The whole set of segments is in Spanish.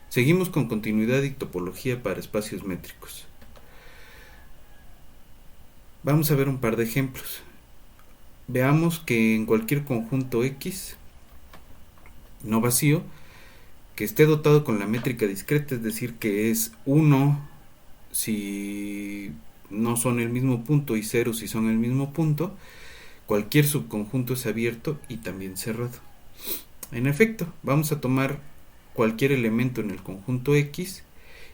Seguimos con continuidad y topología para espacios métricos. Vamos a ver un par de ejemplos. Veamos que en cualquier conjunto X no vacío que esté dotado con la métrica discreta, es decir, que es 1 si no son el mismo punto y 0 si son el mismo punto, cualquier subconjunto es abierto y también cerrado. En efecto, vamos a tomar cualquier elemento en el conjunto X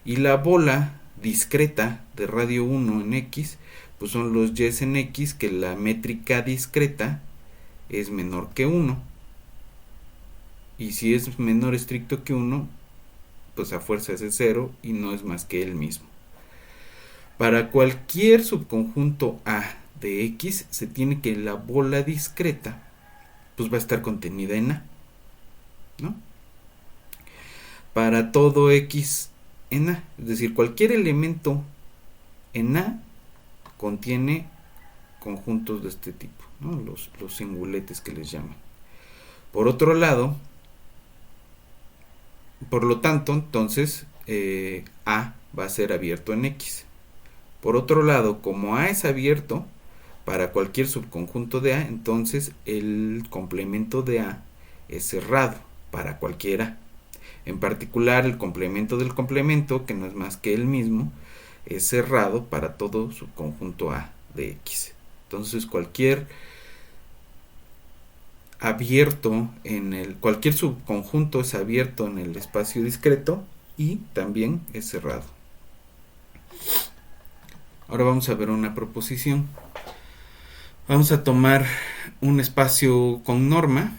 y la bola discreta de radio 1 en X pues son los y en X que la métrica discreta es menor que 1, y si es menor estricto que 1 pues a fuerza es 0 y no es más que el mismo. Para cualquier subconjunto A de X se tiene que la bola discreta pues va a estar contenida en A, ¿no? Para todo X en A, es decir, cualquier elemento en A contiene conjuntos de este tipo, ¿no? Los singuletes que les llaman. Por otro lado, por lo tanto, entonces A va a ser abierto en X. Por otro lado, como A es abierto para cualquier subconjunto de A, entonces el complemento de A es cerrado para cualquiera. En particular, el complemento del complemento, que no es más que el mismo, es cerrado para todo subconjunto A de X. Entonces, cualquier subconjunto es abierto en el espacio discreto y también es cerrado. Ahora vamos a ver una proposición. Vamos a tomar un espacio con norma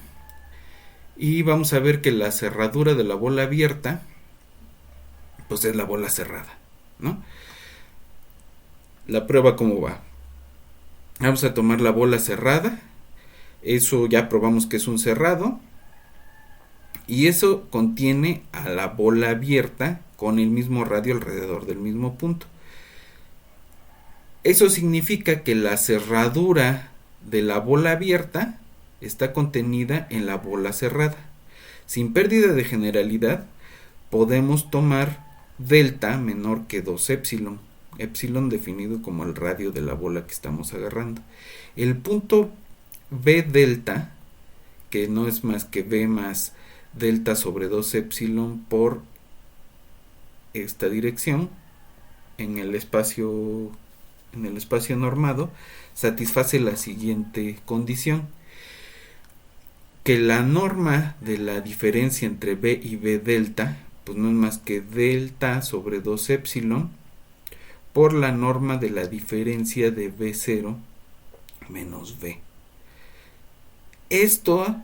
y vamos a ver que la cerradura de la bola abierta pues es la bola cerrada, ¿no? La prueba cómo va. Vamos a tomar la bola cerrada. Eso ya probamos que es un cerrado. Y eso contiene a la bola abierta con el mismo radio alrededor del mismo punto. Eso significa que la cerradura de la bola abierta está contenida en la bola cerrada. Sin pérdida de generalidad, podemos tomar delta menor que 2 epsilon. Epsilon definido como el radio de la bola que estamos agarrando. El punto B delta, que no es más que B más delta sobre 2 epsilon por esta dirección en el espacio normado, satisface la siguiente condición: que la norma de la diferencia entre B y B delta pues no es más que delta sobre 2 epsilon por la norma de la diferencia de B0 menos B. Esto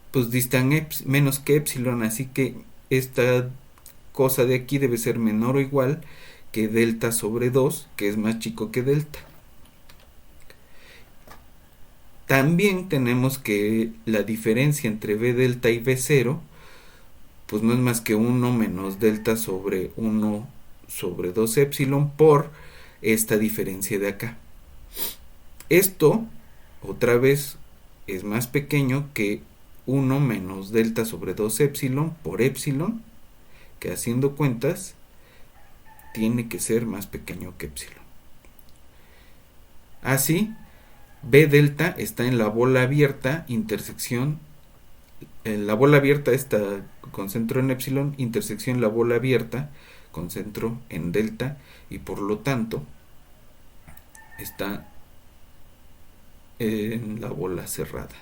pues distan menos que epsilon, así que esta cosa de aquí debe ser menor o igual que delta sobre 2, que es más chico que delta. También tenemos que la diferencia entre B delta y B0 pues no es más que 1 menos delta sobre 1 sobre 2 epsilon por esta diferencia de acá. Esto otra vez es más pequeño que 1 menos delta sobre 2 epsilon por epsilon, que haciendo cuentas tiene que ser más pequeño que epsilon. Así, B delta está en la bola abierta intersección, la bola abierta está con centro en epsilon, intersección la bola abierta con centro en delta, y por lo tanto está en la bola cerrada.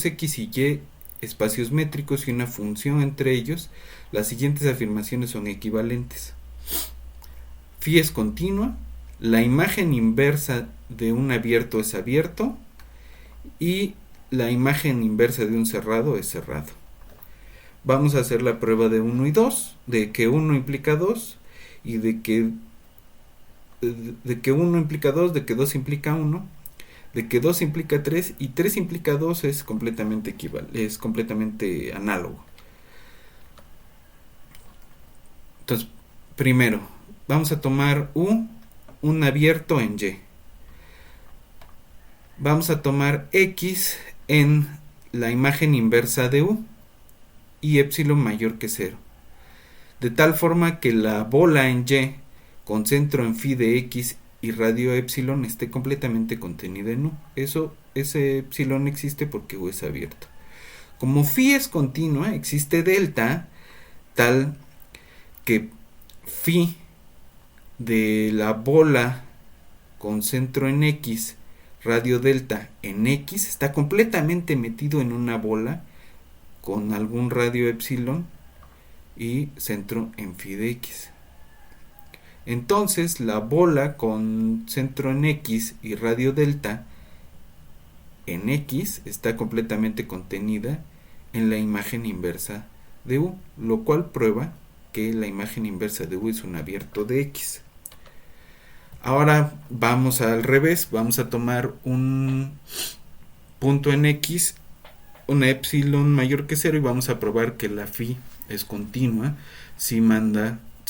X y Y espacios métricos y una función entre ellos, las siguientes afirmaciones son equivalentes. Phi es continua, la imagen inversa de un abierto es abierto y la imagen inversa de un cerrado es cerrado. Vamos a hacer la prueba de 1 y 2, de que 1 implica 2 y de que 1 implica 2, de que 2 implica 1, de que 2 implica 3 y 3 implica 2 es completamente es completamente análogo. Entonces, primero, vamos a tomar un abierto en Y. vamos a tomar x en la imagen inversa de u y epsilon mayor que 0. De tal forma que la bola en y con centro en phi de x y radio epsilon esté completamente contenida en u. Ese epsilon existe porque u es abierto. Como phi es continua, existe delta tal que phi de la bola con centro en x, radio delta en x, está completamente metido en una bola con algún radio epsilon y centro en phi de x. Entonces la bola con centro en x y radio delta en x está completamente contenida en la imagen inversa de u, lo cual prueba que la imagen inversa de u es un abierto de x. Ahora vamos al revés, vamos a tomar un punto en x, una epsilon mayor que 0 y vamos a probar que la phi es continua si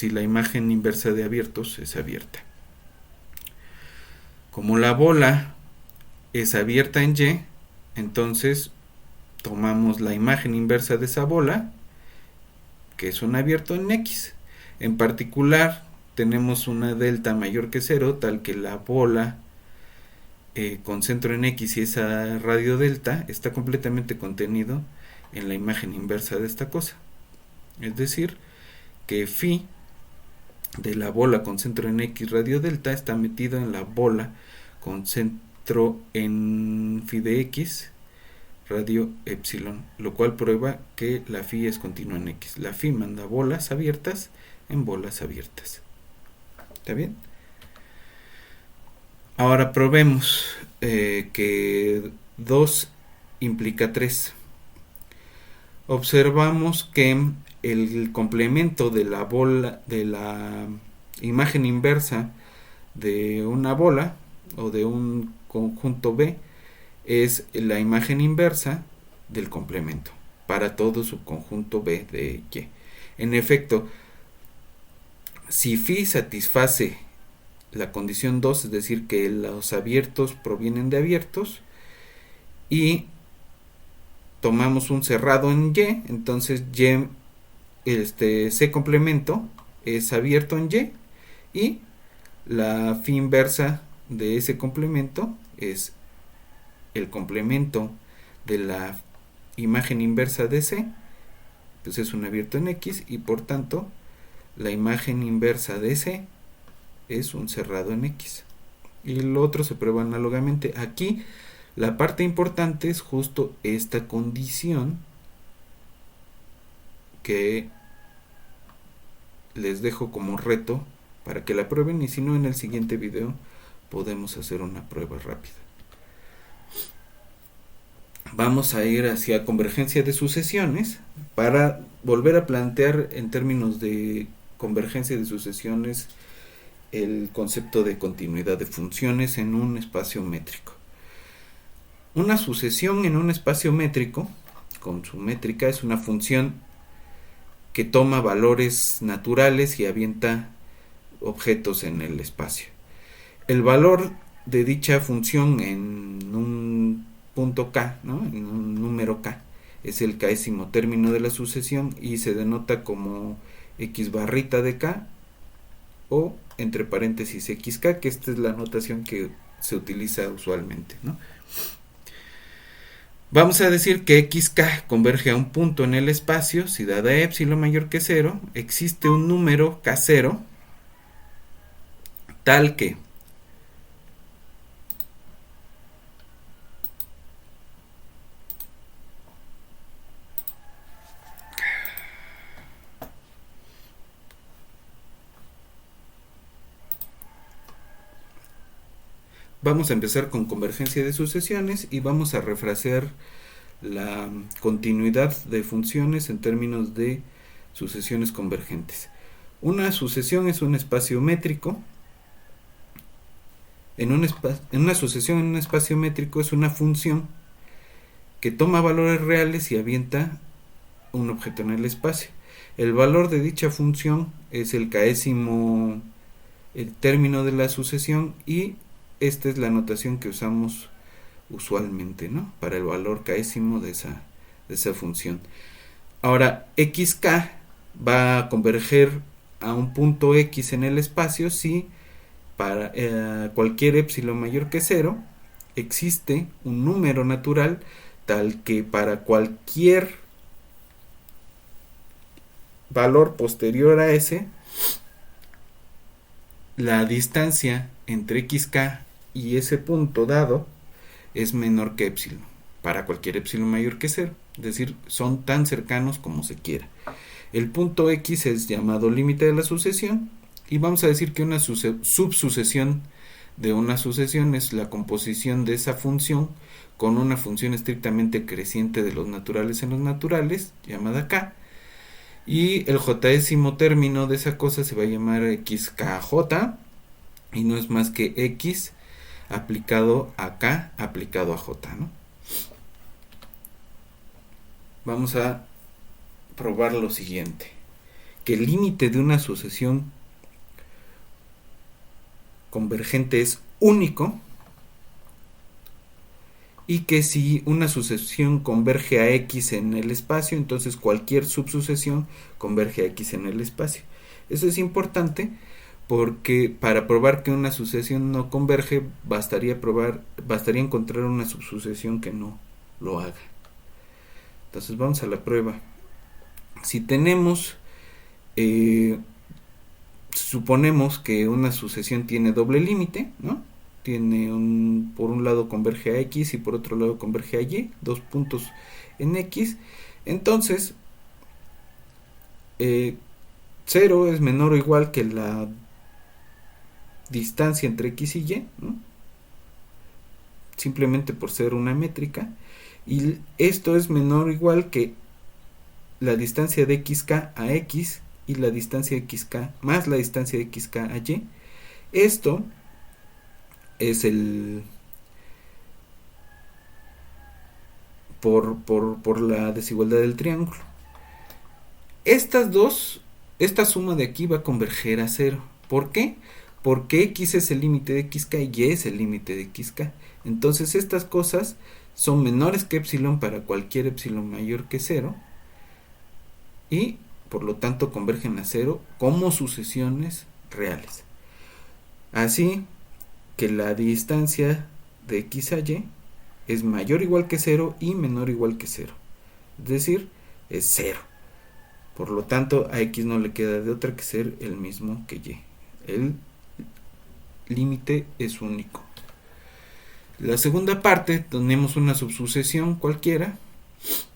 la imagen inversa de abiertos es abierta. Como la bola es abierta en y, entonces tomamos la imagen inversa de esa bola, que es un abierto en x. En particular, tenemos una delta mayor que 0, tal que la bola con centro en x y esa radio delta está completamente contenido en la imagen inversa de esta cosa. Es decir, que phi de la bola con centro en x radio delta está metido en la bola con centro en phi de x radio epsilon, lo cual prueba que la phi es continua en x. La phi manda bolas abiertas en bolas abiertas. ¿Está bien? Ahora probemos que 2 implica 3. Observamos que el complemento de la bola, de la imagen inversa de una bola o de un conjunto B, es la imagen inversa del complemento para todo su conjunto B de Y. En efecto, si phi satisface la condición 2, es decir, que los abiertos provienen de abiertos, y tomamos un cerrado en Y, entonces Y, C complemento es abierto en Y la phi inversa de ese complemento es el complemento de la imagen inversa de C, pues es un abierto en X, y por tanto la imagen inversa de C es un cerrado en X. Y lo otro se prueba análogamente. Aquí la parte importante es justo esta condición que les dejo como reto para que la prueben, y si no, en el siguiente video podemos hacer una prueba rápida. Vamos a ir hacia convergencia de sucesiones para volver a plantear en términos de convergencia de sucesiones el concepto de continuidad de funciones en un espacio métrico. Una sucesión en un espacio métrico con su métrica es una función que toma valores naturales y avienta objetos en el espacio. El valor de dicha función en un punto k, ¿no?, en un número k, es el késimo término de la sucesión y se denota como x barrita de k o entre paréntesis xk, que esta es la notación que se utiliza usualmente, ¿no? Vamos a decir que xk converge a un punto en el espacio si dada epsilon mayor que 0 existe un número k0 tal que vamos a empezar con convergencia de sucesiones y vamos a refrasear la continuidad de funciones en términos de sucesiones convergentes. Una sucesión es un espacio métrico. En una sucesión en un espacio métrico es una función que toma valores reales y avienta un objeto en el espacio. El valor de dicha función es el késimo término de la sucesión, y esta es la notación que usamos usualmente, ¿no? Para el valor késimo de esa función. Ahora, xk va a converger a un punto x en el espacio si para cualquier epsilon mayor que 0 existe un número natural tal que para cualquier valor posterior a ese, la distancia entre xk y ese punto dado es menor que epsilon, para cualquier epsilon mayor que 0, es decir, son tan cercanos como se quiera. El punto x es llamado límite de la sucesión y vamos a decir que una subsucesión de una sucesión es la composición de esa función con una función estrictamente creciente de los naturales en los naturales, llamada k, y el jésimo término de esa cosa se va a llamar xkj y no es más que x aplicado a k aplicado a j, ¿no? Vamos a probar lo siguiente, que el límite de una sucesión convergente es único y que si una sucesión converge a x en el espacio, entonces cualquier subsucesión converge a x en el espacio. Eso es importante porque para probar que una sucesión no converge bastaría encontrar una subsucesión que no lo haga. Entonces vamos a la prueba. Si tenemos, suponemos que una sucesión tiene doble límite, ¿no? Tiene por un lado converge a x y por otro lado converge a y, dos puntos en x. Entonces, 0 es menor o igual que la distancia entre x y y, ¿no? Simplemente por ser una métrica. Y esto es menor o igual que la distancia de xk a x y la distancia de xk más la distancia de xk a y. Esto es por la desigualdad del triángulo. Esta suma de aquí va a converger a 0. ¿Por qué? Porque x es el límite de xk y y es el límite de xk. Entonces estas cosas son menores que epsilon para cualquier epsilon mayor que 0 y por lo tanto convergen a 0 como sucesiones reales. Así que la distancia de x a y es mayor o igual que 0 y menor o igual que 0. Es decir, es 0. Por lo tanto, a x no le queda de otra que ser el mismo que y. El límite es único. La segunda parte, tenemos una subsucesión cualquiera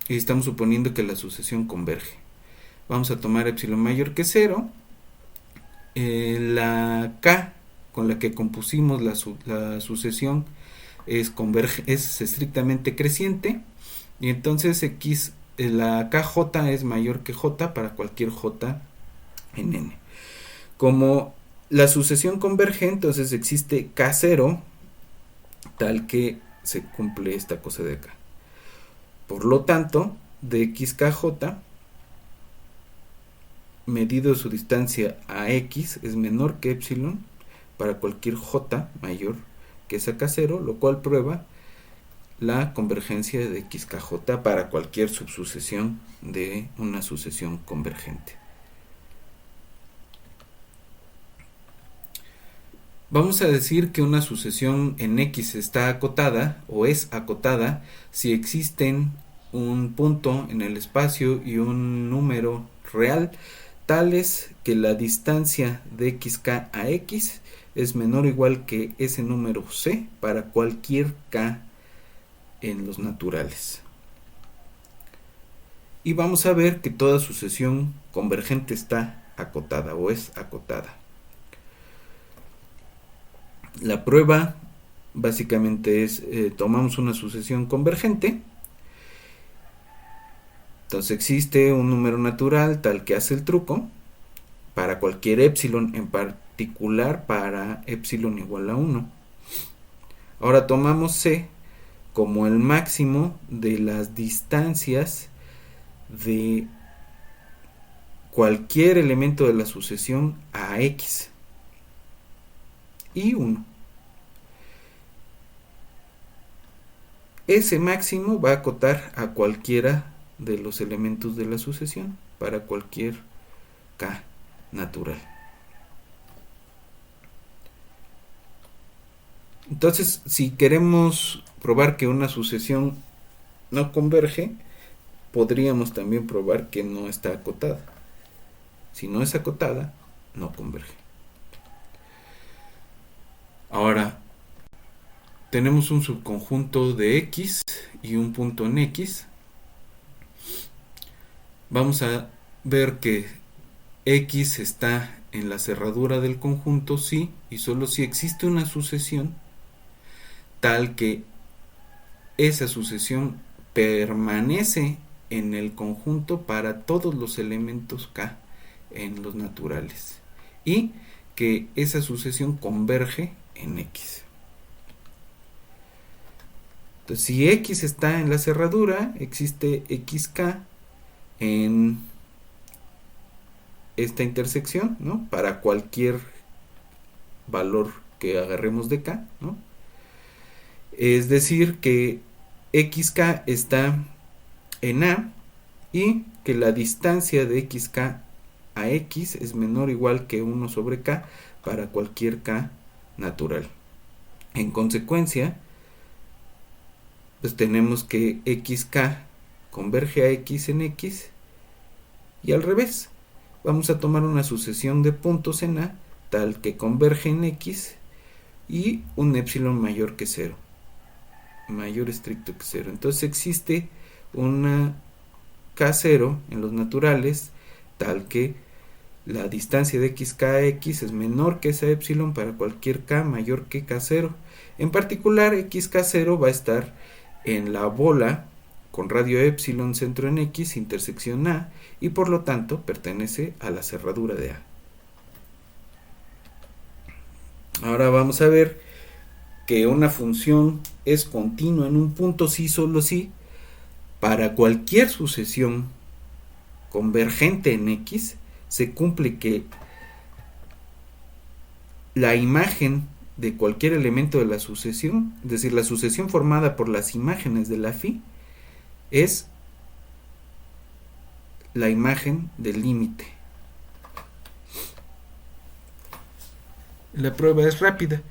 y estamos suponiendo que la sucesión converge. Vamos a tomar epsilon mayor que 0. La k con la que compusimos la sucesión es estrictamente creciente y entonces la kj es mayor que j para cualquier j en n. Como la sucesión converge, entonces existe k0 tal que se cumple esta cosa de acá. Por lo tanto, de xkj medido su distancia a x es menor que epsilon para cualquier j mayor que esa k0, lo cual prueba la convergencia de xkj para cualquier subsucesión de una sucesión convergente. Vamos a decir que una sucesión en x está acotada o es acotada si existen un punto en el espacio y un número real tales que la distancia de xk a x es menor o igual que ese número c para cualquier k en los naturales. Y vamos a ver que toda sucesión convergente está acotada o es acotada. La prueba básicamente es, tomamos una sucesión convergente, entonces existe un número natural tal que hace el truco para cualquier epsilon, en particular para epsilon igual a 1. Ahora tomamos c como el máximo de las distancias de cualquier elemento de la sucesión a x y 1. ese máximo va a acotar a cualquiera de los elementos de la sucesión para cualquier K natural. Entonces, si queremos probar que una sucesión no converge, podríamos también probar que no está acotada. Si no es acotada, no converge. Ahora, tenemos un subconjunto de X y un punto en X. Vamos a ver que X está en la cerradura del conjunto si y solo si existe una sucesión tal que esa sucesión permanece en el conjunto para todos los elementos K en los naturales y que esa sucesión converge en X. Entonces, si X está en la cerradura, existe XK en esta intersección, ¿no? Para cualquier valor que agarremos de K, ¿no? Es decir, que XK está en A y que la distancia de XK a X es menor o igual que 1 sobre K para cualquier K natural. En consecuencia, pues tenemos que XK converge a X en X y al revés. Vamos a tomar una sucesión de puntos en A tal que converge en X y un epsilon mayor que 0. Mayor estricto que 0. Entonces existe una K0 en los naturales tal que la distancia de XK a X es menor que esa epsilon para cualquier K mayor que K0. En particular, XK0 va a estar en la bola con radio epsilon centro en X, intersección A, y por lo tanto pertenece a la cerradura de A. Ahora vamos a ver que una función es continua en un punto sí, solo sí, para cualquier sucesión convergente en X, se cumple que la imagen de cualquier elemento de la sucesión, es decir, la sucesión formada por las imágenes de la phi, es la imagen del límite. La prueba es rápida.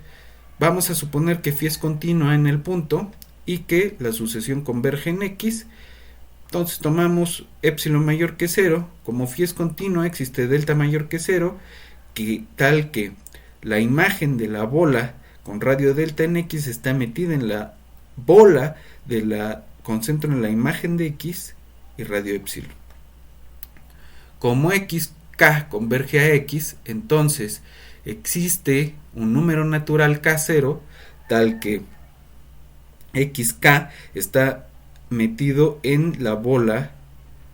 Vamos a suponer que phi es continua en el punto y que la sucesión converge en X. Entonces tomamos epsilon mayor que 0. Como phi es continua, existe delta mayor que 0, que tal que la imagen de la bola con radio delta en X está metida en la bola de la concentro en la imagen de X y radio epsilon. Como XK converge a X, entonces existe un número natural K0 tal que XK está metido en la bola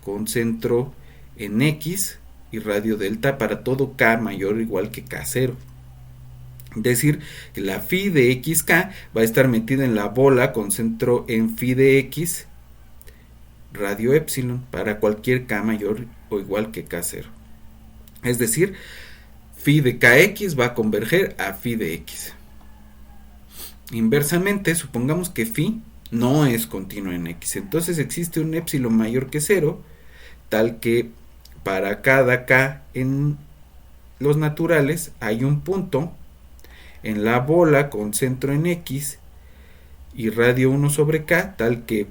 con centro en X y radio delta para todo K mayor o igual que K0. Es decir, que la phi de XK va a estar metida en la bola con centro en phi de X radio epsilon para cualquier K mayor o igual que K0. Es decir, phi de KX va a converger a phi de X. Inversamente, supongamos que phi no es continua en X. Entonces existe un epsilon mayor que 0, tal que para cada K en los naturales hay un punto en la bola con centro en X y radio 1 sobre K, tal que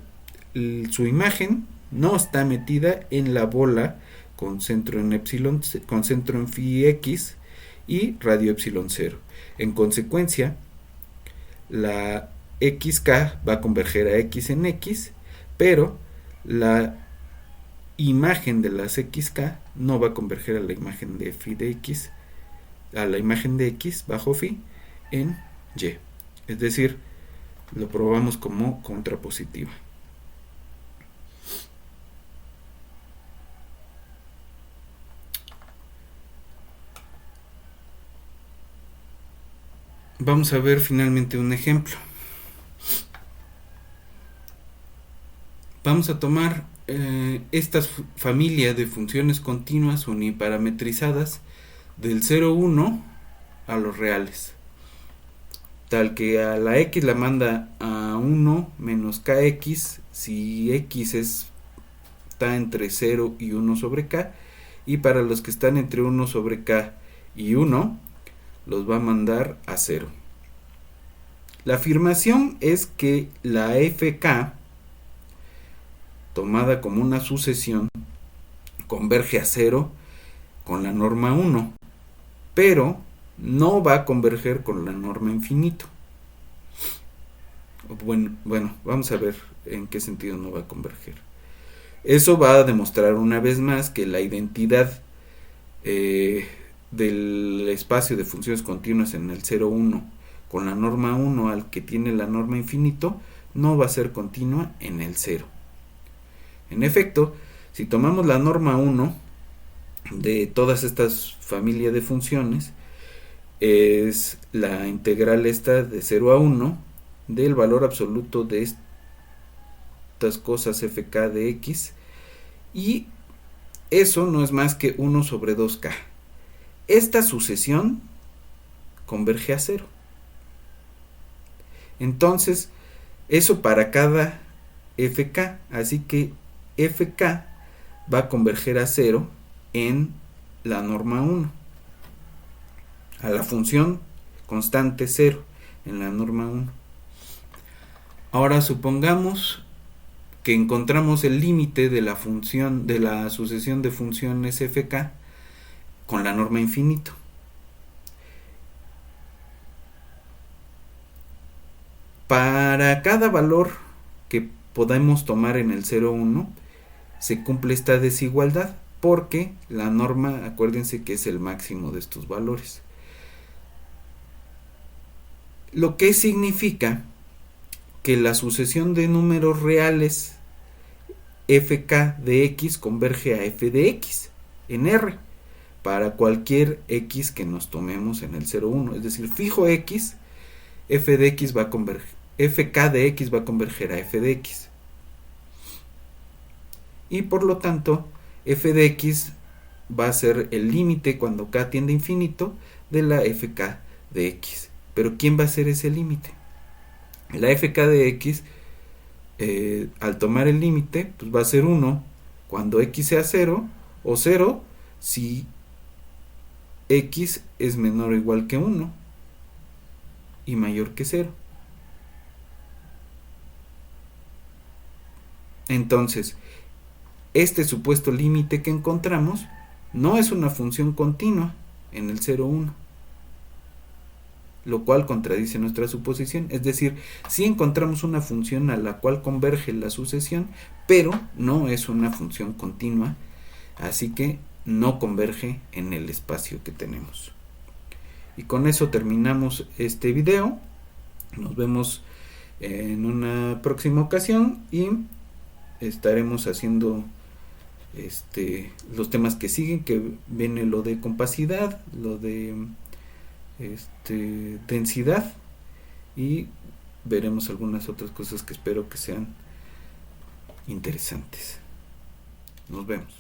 su imagen no está metida en la bola con centro en epsilon, con centro en phi X y radio epsilon 0. En consecuencia, la XK va a converger a X en X, pero la imagen de las XK no va a converger a la imagen de phi de X, a la imagen de X bajo phi en Y. Es decir, lo probamos como contrapositiva. Vamos a ver finalmente un ejemplo. Vamos a tomar esta familia de funciones continuas uniparametrizadas del 0,1 a los reales. tal que a la x la manda a 1 menos kx si x está entre 0 y 1 sobre k, y para los que están entre 1 sobre k y 1 los va a mandar a 0. La afirmación es que la fk, tomada como una sucesión, converge a 0 con la norma 1, pero no va a converger con la norma infinito. Bueno, vamos a ver en qué sentido no va a converger. Eso va a demostrar una vez más que la identidad del espacio de funciones continuas en el 0, 1 con la norma 1 al que tiene la norma infinito no va a ser continua en el 0. En efecto, si tomamos la norma 1 de todas estas familias de funciones, es la integral esta de 0 a 1 del valor absoluto de estas cosas fk de x, y eso no es más que 1 sobre 2k. Esta sucesión converge a 0. Entonces, eso para cada fk, así que fk va a converger a 0 en la norma 1, a la función constante 0 en la norma 1. Ahora supongamos que encontramos el límite de la función de la sucesión de funciones fk con la norma infinito. Para cada valor que podemos tomar en el 0, 1, se cumple esta desigualdad, porque la norma, acuérdense que es el máximo de estos valores. Lo que significa que la sucesión de números reales fk de x converge a f de x en R para cualquier x que nos tomemos en el 0, 1. Es decir, fijo x, f de x va a converger, fk de x va a converger a f de x. Y por lo tanto, f de x va a ser el límite cuando k tiende a infinito de la fk de x. Pero ¿quién va a ser ese límite? La fk de x, al tomar el límite, pues va a ser 1 cuando x sea 0, o 0 si x es menor o igual que 1 y mayor que 0. Entonces, este supuesto límite que encontramos no es una función continua en el 0, 1, lo cual contradice nuestra suposición. Es decir, sí encontramos una función a la cual converge la sucesión, pero no es una función continua, así que no converge en el espacio que tenemos. Y con eso terminamos este video. Nos vemos en una próxima ocasión y estaremos haciendo los temas que siguen, que viene lo de compacidad, lo de densidad, y veremos algunas otras cosas que espero que sean interesantes. Nos vemos.